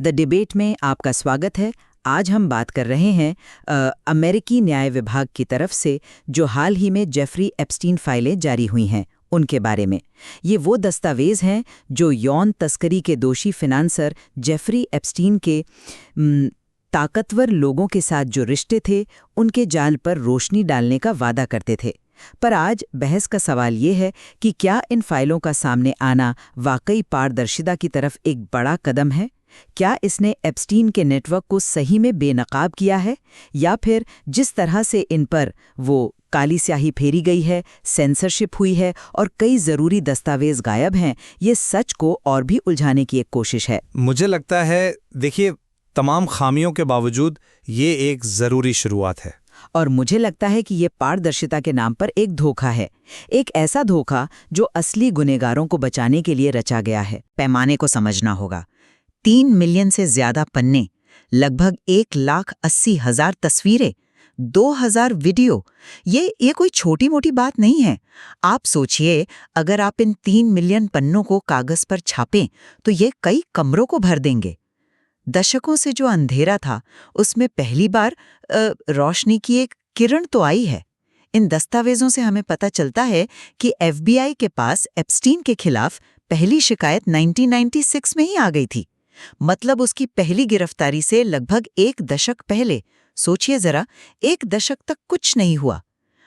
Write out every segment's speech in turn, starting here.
The debate में आपका स्वागत है। आज हम बात कर रहे हैं अमेरिकी न्याय विभाग की तरफ से जो हाल ही में जेफरी एप्स्टीन फाइलें जारी हुई हैं उनके बारे में। ये वो दस्तावेज हैं जो यौन तस्करी के दोषी फिनांसर जेफरी एप्स्टीन के ताकतवर लोगों के साथ जो रिश्ते थे उनके जाल पर रोशनी डालने का वादा करते थे। पर आज बहस का सवाल ये है कि क्या इन फाइलों का सामने आना वाकई पारदर्शिता की तरफ एक बड़ा कदम है? क्या इसने एप्स्टीन के नेटवर्क को सही में बेनकाब किया है, या फिर जिस तरह से इन पर वो काली स्याही फेरी गई है, सेंसरशिप हुई है और कई ज़रूरी दस्तावेज गायब हैं, ये सच को और भी उलझाने की एक कोशिश है? मुझे लगता है, देखिए, तमाम खामियों के बावजूद ये एक ज़रूरी शुरुआत है। और मुझे लगता है कि ये पारदर्शिता के नाम पर एक धोखा है, एक ऐसा धोखा जो असली गुनहगारों को बचाने के लिए रचा गया है। पैमाने को समझना होगा। 3 मिलियन से ज्यादा पन्ने, लगभग 1,80,000 तस्वीरें, 2,000 वीडियो, ये कोई छोटी मोटी बात नहीं है। आप सोचिए, अगर आप इन 3 मिलियन पन्नों को कागज पर छापें तो ये कई कमरों को भर देंगे। दशकों से जो अंधेरा था उसमें पहली बार रोशनी की एक किरण तो आई है। इन दस्तावेजों से हमें पता चलता है कि FBI के पास एप्स्टीन के खिलाफ पहली शिकायत 1996 में ही आ गई थी। मतलब उसकी पहली गिरफ्तारी से लगभग 1 दशक पहले। सोचिए जरा, 1 दशक तक कुछ नहीं हुआ।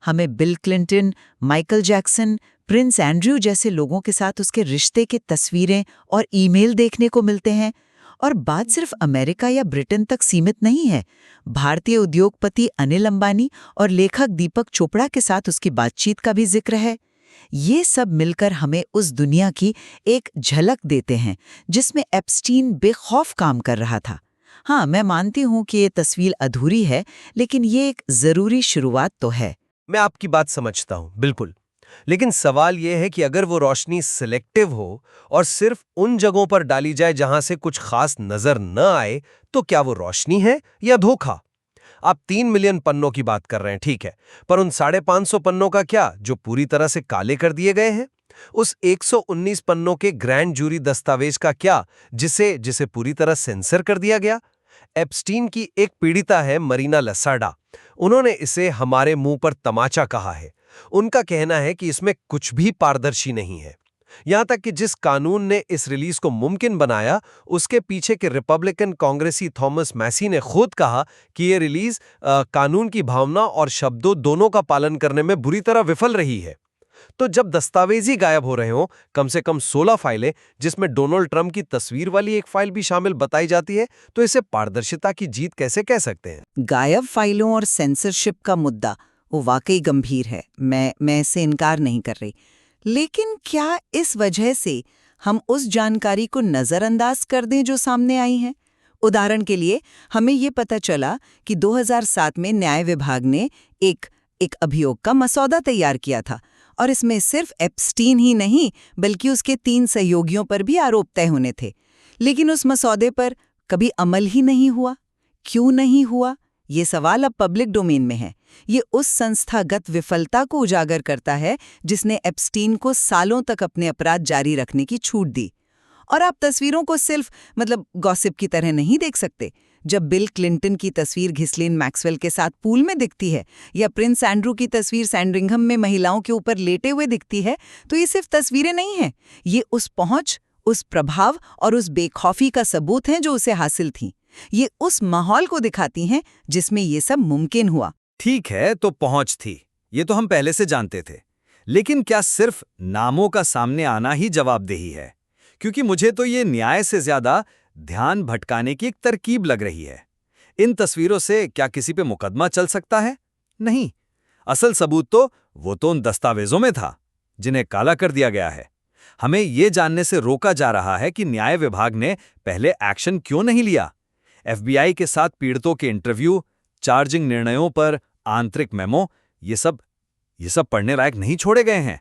हमें bill Clinton, Michael Jackson, Prince Andrew जैसे लोगों के साथ उसके रिश्ते के तस्वीरें और ईमेल देखने को मिलते हैं। और बात सिर्फ अमेरिका या ब्रिटेन तक सीमित नहीं है। भारतीय उद्योगपति अनिल अंबानी और लेखक दीपक चोपड़ा के साथ उसकी बातचीत का भी जिक्र है। ये सब मिलकर हमें उस दुनिया की एक झलक देते हैं जिसमें एप्स्टीन बेखौफ काम कर रहा था। हाँ, मैं मानती हूँ कि ये तस्वीर अधूरी है, लेकिन ये एक जरूरी शुरुआत तो है। मैं आपकी बात समझता हूँ, बिल्कुल। लेकिन सवाल यह है कि अगर वो रोशनी सिलेक्टिव हो और सिर्फ उन जगहों पर डाली जाए जहां से कुछ खास नजर न आए, तो क्या वो रोशनी है या धोखा? आप 3 मिलियन पन्नों की बात कर रहे हैं, ठीक है, पर उन 550 पन्नों का क्या जो पूरी तरह से काले कर दिए गए हैं? उस 119 पन्नों के ग्रैंड जूरी दस्तावेज का क्या जिसे पूरी तरह सेंसर कर दिया गया? एप्स्टीन की एक पीड़िता है मरीना लसाडा। उन्होंने इसे हमारे मुंह पर तमाचा कहा है। उनका कहना है कि इसमें कुछ भी पारदर्शी नहीं है। यहां तक कि जिस कानून ने इस रिलीज को मुमकिन बनाया, उसके पीछे के रिपब्लिकन कांग्रेसी थॉमस मैसी ने खुद कहा कि ये रिलीज कानून की भावना और शब्दों दोनों का पालन करने में बुरी तरह विफल रही है। तो जब दस्तावेज ही गायब हो रहे हों, कम से कम 16 फाइलें, जिसमें डोनाल्ड ट्रंप की तस्वीर वाली एक फाइल भी शामिल बताई जाती है, तो इसे पारदर्शिता की जीत कैसे कह सकते हैं? गायब फाइलों और सेंसरशिप का मुद्दा वो वाकई गंभीर है। मैं इससे इनकार नहीं कर रही, लेकिन क्या इस वजह से हम उस जानकारी को नजरअंदाज कर दें जो सामने आई है? उदाहरण के लिए, हमें ये पता चला कि 2007 में न्याय विभाग ने एक अभियोग का मसौदा तैयार किया था, और इसमें सिर्फ एप्स्टीन ही नहीं बल्कि उसके 3 सहयोगियों पर भी आरोप तय होने थे। लेकिन उस मसौदे पर कभी अमल ही नहीं हुआ। क्यों नहीं हुआ? ये सवाल अब पब्लिक डोमेन में है। ये उस संस्थागत विफलता को उजागर करता है जिसने एप्स्टीन को सालों तक अपने अपराध जारी रखने की छूट दी। और आप तस्वीरों को सिर्फ गॉसिप की तरह नहीं देख सकते। जब बिल क्लिंटन की तस्वीर घिस्लीन मैक्सवेल के साथ पूल में दिखती है, या प्रिंस एंड्रू की तस्वीर सैंडरिंघम में महिलाओं के ऊपर लेटे हुए दिखती है, तो ये सिर्फ तस्वीरें नहीं हैं। ये उस पहुंच, उस प्रभाव और उस बेखौफी का सबूत हैं जो उसे हासिल थी। ये उस माहौल को दिखाती हैं जिसमें ये सब मुमकिन हुआ। ठीक है, तो पहुंच थी, ये तो हम पहले से जानते थे। लेकिन क्या सिर्फ नामों का सामने आना ही जवाबदेही है? क्योंकि मुझे तो ये न्याय से ज्यादा ध्यान भटकाने की एक तरकीब लग रही है। इन तस्वीरों से क्या किसी पे मुकदमा चल सकता है? नहीं। असल सबूत तो उन दस्तावेजों में था जिन्हें काला कर दिया गया है। हमें ये जानने से रोका जा रहा है कि न्याय विभाग ने पहले एक्शन क्यों नहीं लिया। FBI के साथ पीड़ितों के इंटरव्यू, चार्जिंग निर्णयों पर आंतरिक मेमो, ये सब पढ़ने लायक नहीं छोड़े गए हैं।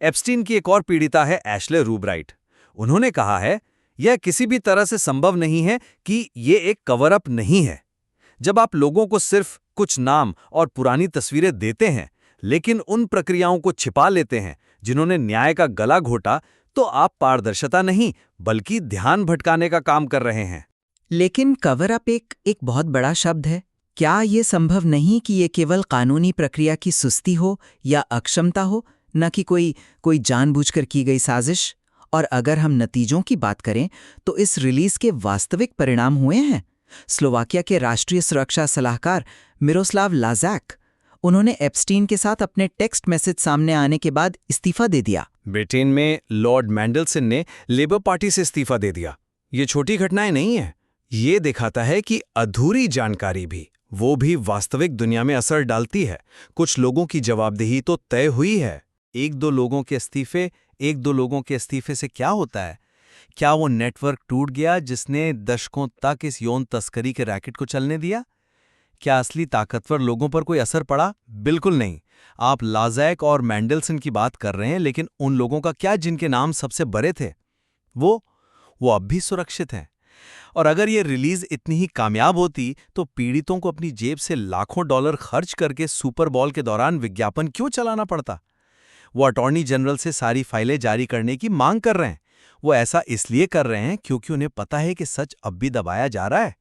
एप्स्टीन की एक और पीड़िता है एशले रूबराइट। उन्होंने कहा है, यह किसी भी तरह से संभव नहीं है कि ये एक कवर अप नहीं है। जब आप लोगों को सिर्फ कुछ नाम और पुरानी तस्वीरें देते हैं, लेकिन उन प्रक्रियाओं को छिपा लेते हैं जिन्होंने न्याय का गला घोटा, तो आप पारदर्शिता नहीं बल्कि ध्यान भटकाने का काम कर रहे हैं। लेकिन कवर अप एक बहुत बड़ा शब्द है। क्या ये संभव नहीं कि ये केवल कानूनी प्रक्रिया की सुस्ती हो या अक्षमता हो, न कि कोई जानबूझकर की गई साजिश? और अगर हम नतीजों की बात करें तो इस रिलीज के वास्तविक परिणाम हुए हैं। स्लोवाकिया के राष्ट्रीय सुरक्षा सलाहकार मिरोस्लाव लाज़ैक, उन्होंने एप्स्टीन के साथ अपने टेक्स्ट मैसेज सामने आने के बाद इस्तीफा दे दिया। ब्रिटेन में लॉर्ड मैंडलसन ने लेबर पार्टी से इस्तीफा दे दिया। ये छोटी घटनाएं नहीं है। ये दिखाता है कि अधूरी जानकारी भी, वो भी वास्तविक दुनिया में असर डालती है। कुछ लोगों की जवाबदेही तो तय हुई है। एक दो लोगों के इस्तीफे से क्या होता है? क्या वो नेटवर्क टूट गया जिसने दशकों तक इस यौन तस्करी के रैकेट को चलने दिया? क्या असली ताकतवर लोगों पर कोई असर पड़ा? बिल्कुल नहीं। आप लाज़ैक और मैंडलसन की बात कर रहे हैं, लेकिन उन लोगों का क्या जिनके नाम सबसे बड़े थे? वो अब भी सुरक्षित हैं। और अगर ये रिलीज इतनी ही कामयाब होती तो पीड़ितों को अपनी जेब से लाखों डॉलर खर्च करके सुपर बॉल के दौरान विज्ञापन क्यों चलाना पड़ता? वो अटॉर्नी जनरल से सारी फाइलें जारी करने की मांग कर रहे हैं। वो ऐसा इसलिए कर रहे हैं क्योंकि उन्हें पता है कि सच अब भी दबाया जा रहा है।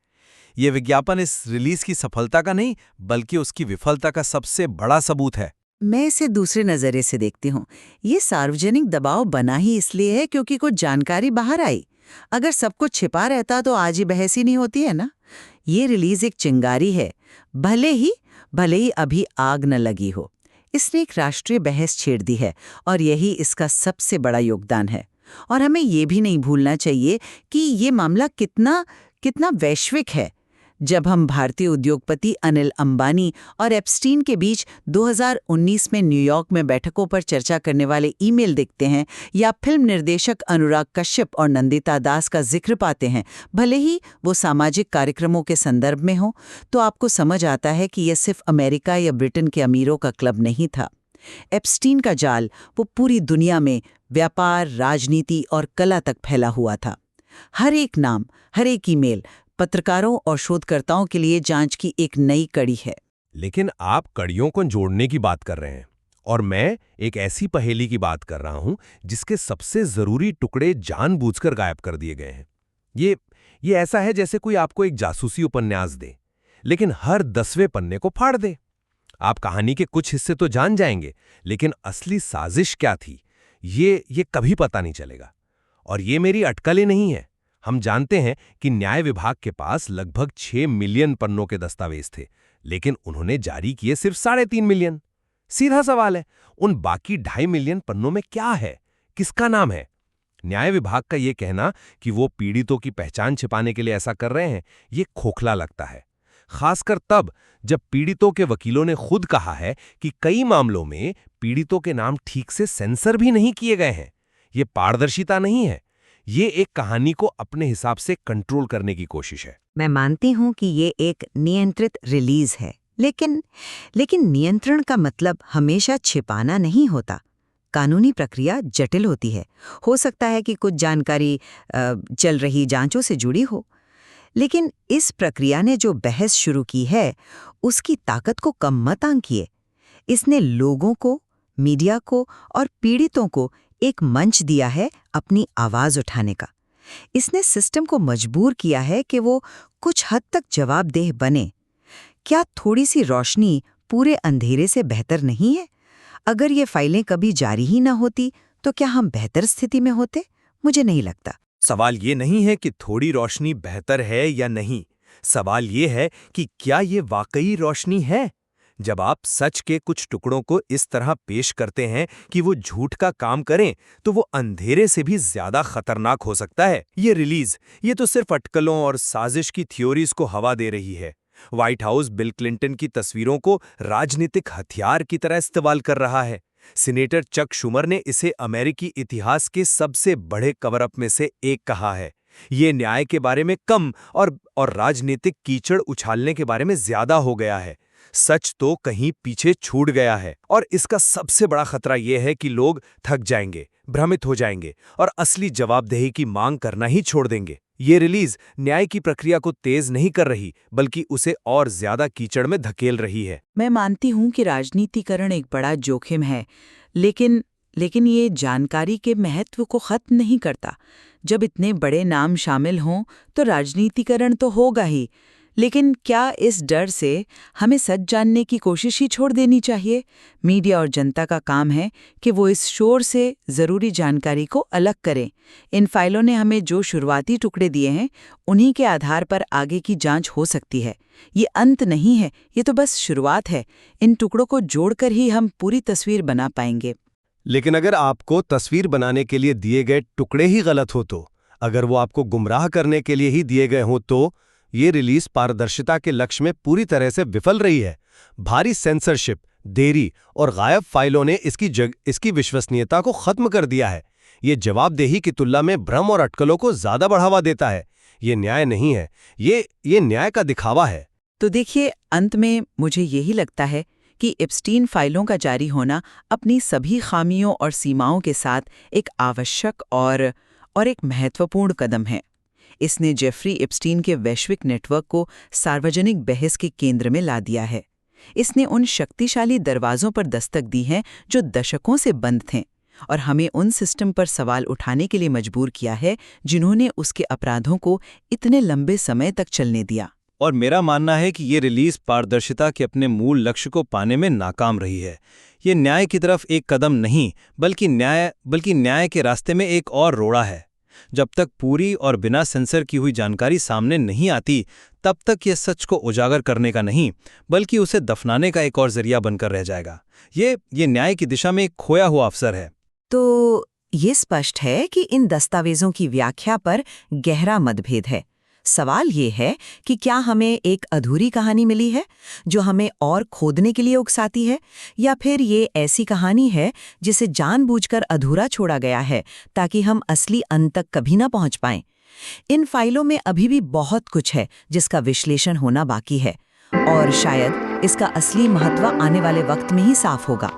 ये विज्ञापन इस रिलीज की सफलता का नहीं, बल्कि उसकी विफलता का सबसे बड़ा सबूत है। मैं इसे दूसरे नज़रिए से देखती हूँ। ये सार्वजनिक दबाव बना ही इसलिए है क्योंकि कुछ जानकारी बाहर आई। अगर सब कुछ छिपा रहता तो आज ही बहस ही नहीं होती है ना। ये रिलीज एक चिंगारी है, भले ही अभी आग न लगी हो। इसने एक राष्ट्रीय बहस छेड़ दी है और यही इसका सबसे बड़ा योगदान है। और हमें ये भी नहीं भूलना चाहिए कि ये मामला कितना वैश्विक है। जब हम भारतीय उद्योगपति अनिल अंबानी और एप्स्टीन के बीच 2019 में न्यूयॉर्क में बैठकों पर चर्चा करने वाले ईमेल देखते हैं, या फिल्म निर्देशक अनुराग कश्यप और नंदिता दास का जिक्र पाते हैं, भले ही वो सामाजिक कार्यक्रमों के संदर्भ में हो, तो आपको समझ आता है कि यह सिर्फ अमेरिका या ब्रिटेन के अमीरों का क्लब नहीं था। एप्स्टीन का जाल वो पूरी दुनिया में व्यापार, राजनीति और कला तक फैला हुआ था। हर एक नाम, हर एक ईमेल पत्रकारों और शोधकर्ताओं के लिए जांच की एक नई कड़ी है। लेकिन आप कड़ियों को जोड़ने की बात कर रहे हैं और मैं एक ऐसी पहेली की बात कर रहा हूं जिसके सबसे जरूरी टुकड़े जानबूझकर गायब कर दिए गए हैं। ये ऐसा है जैसे कोई आपको एक जासूसी उपन्यास दे, लेकिन हर 10वें पन्ने को फाड़ दे। आप कहानी के कुछ हिस्से तो जान जाएंगे, लेकिन असली साजिश क्या थी ये कभी पता नहीं चलेगा। और ये मेरी अटकलें नहीं है। हम जानते हैं कि न्याय विभाग के पास लगभग 6 मिलियन पन्नों के दस्तावेज थे, लेकिन उन्होंने जारी किए सिर्फ 3.5 मिलियन। सीधा सवाल है, उन बाकी 2.5 मिलियन पन्नों में क्या है? किसका नाम है? न्याय विभाग का ये कहना कि वो पीड़ितों की पहचान छिपाने के लिए ऐसा कर रहे हैं, ये खोखला लगता है। खासकर तब जब पीड़ितों के वकीलों ने खुद कहा है कि कई मामलों में पीड़ितों के नाम ठीक से सेंसर भी नहीं किए गए हैं। ये पारदर्शिता नहीं है, ये एक कहानी को अपने हिसाब से कंट्रोल करने की कोशिश है। मैं मानती हूँ कि ये एक नियंत्रित रिलीज है, लेकिन नियंत्रण का मतलब हमेशा छिपाना नहीं होता। कानूनी प्रक्रिया जटिल होती है। हो सकता है कि कुछ जानकारी चल रही जांचों से जुड़ी हो, लेकिन इस प्रक्रिया ने जो बहस शुरू की है उसकी ताकत को कम मत आंकिए। इसने लोगों को, मीडिया को और पीड़ितों को एक मंच दिया है अपनी आवाज उठाने का। इसने सिस्टम को मजबूर किया है कि वो कुछ हद तक जवाबदेह बने। क्या थोड़ी सी रोशनी पूरे अंधेरे से बेहतर नहीं है? अगर ये फाइलें कभी जारी ही ना होती तो क्या हम बेहतर स्थिति में होते? मुझे नहीं लगता। सवाल ये नहीं है कि थोड़ी रोशनी बेहतर है या नहीं। सवाल ये है कि क्या ये वाकई रोशनी है? जब आप सच के कुछ टुकड़ों को इस तरह पेश करते हैं कि वो झूठ का काम करें, तो वो अंधेरे से भी ज्यादा खतरनाक हो सकता है। ये रिलीज, ये तो सिर्फ अटकलों और साजिश की थ्योरीज को हवा दे रही है। व्हाइट हाउस बिल क्लिंटन की तस्वीरों को राजनीतिक हथियार की तरह इस्तेमाल कर रहा है। सीनेटर चक शुमर ने इसे अमेरिकी इतिहास के सबसे बड़े कवर अप में से एक कहा है। ये न्याय के बारे में कम और राजनीतिक कीचड़ उछालने के बारे में ज्यादा हो गया है। सच तो कहीं पीछे छूट गया है, और इसका सबसे बड़ा खतरा यह है कि लोग थक जाएंगे, भ्रमित हो जाएंगे और असली जवाबदेही की मांग करना ही छोड़ देंगे। ये रिलीज न्याय की प्रक्रिया को तेज नहीं कर रही, बल्कि उसे और ज्यादा कीचड़ में धकेल रही है। मैं मानती हूँ कि राजनीतिकरण एक बड़ा जोखिम है, लेकिन ये जानकारी के महत्व को खत्म नहीं करता। जब इतने बड़े नाम शामिल हों तो राजनीतिकरण तो होगा ही, लेकिन क्या इस डर से हमें सच जानने की कोशिश ही छोड़ देनी चाहिए? मीडिया और जनता का काम है कि वो इस शोर से ज़रूरी जानकारी को अलग करें। इन फाइलों ने हमें जो शुरुआती टुकड़े दिए हैं, उन्हीं के आधार पर आगे की जांच हो सकती है। ये अंत नहीं है, ये तो बस शुरुआत है। इन टुकड़ों को जोड़कर ही हम पूरी तस्वीर बना पाएंगे। लेकिन अगर आपको तस्वीर बनाने के लिए दिए गए टुकड़े ही गलत हो तो, अगर वो आपको गुमराह करने के लिए ही दिए गए हों तो, ये रिलीज पारदर्शिता के लक्ष्य में पूरी तरह से विफल रही है। भारी सेंसरशिप, देरी और गायब फाइलों ने इसकी विश्वसनीयता को खत्म कर दिया है। ये जवाबदेही की तुलना में भ्रम और अटकलों को ज्यादा बढ़ावा देता है। ये न्याय नहीं है, ये न्याय का दिखावा है। तो देखिए, अंत में मुझे यही लगता है कि एप्स्टीन फाइलों का जारी होना अपनी सभी खामियों और सीमाओं के साथ एक आवश्यक और एक महत्वपूर्ण कदम है। इसने जेफरी एप्स्टीन के वैश्विक नेटवर्क को सार्वजनिक बहस के केंद्र में ला दिया है। इसने उन शक्तिशाली दरवाजों पर दस्तक दी है जो दशकों से बंद थे, और हमें उन सिस्टम पर सवाल उठाने के लिए मजबूर किया है जिन्होंने उसके अपराधों को इतने लंबे समय तक चलने दिया। और मेरा मानना है कि ये रिलीज पारदर्शिता के अपने मूल लक्ष्य को पाने में नाकाम रही है। ये न्याय की तरफ एक कदम नहीं, बल्कि न्याय के रास्ते में एक और रोड़ा है। जब तक पूरी और बिना सेंसर की हुई जानकारी सामने नहीं आती, तब तक ये सच को उजागर करने का नहीं, बल्कि उसे दफनाने का एक और जरिया बनकर रह जाएगा। ये न्याय की दिशा में एक खोया हुआ अवसर है। तो ये स्पष्ट है कि इन दस्तावेजों की व्याख्या पर गहरा मतभेद है। सवाल ये है कि क्या हमें एक अधूरी कहानी मिली है जो हमें और खोदने के लिए उकसाती है, या फिर ये ऐसी कहानी है जिसे जानबूझकर अधूरा छोड़ा गया है ताकि हम असली अंत तक कभी ना पहुंच पाएं। इन फाइलों में अभी भी बहुत कुछ है जिसका विश्लेषण होना बाकी है, और शायद इसका असली महत्व आने वाले वक्त में ही साफ होगा।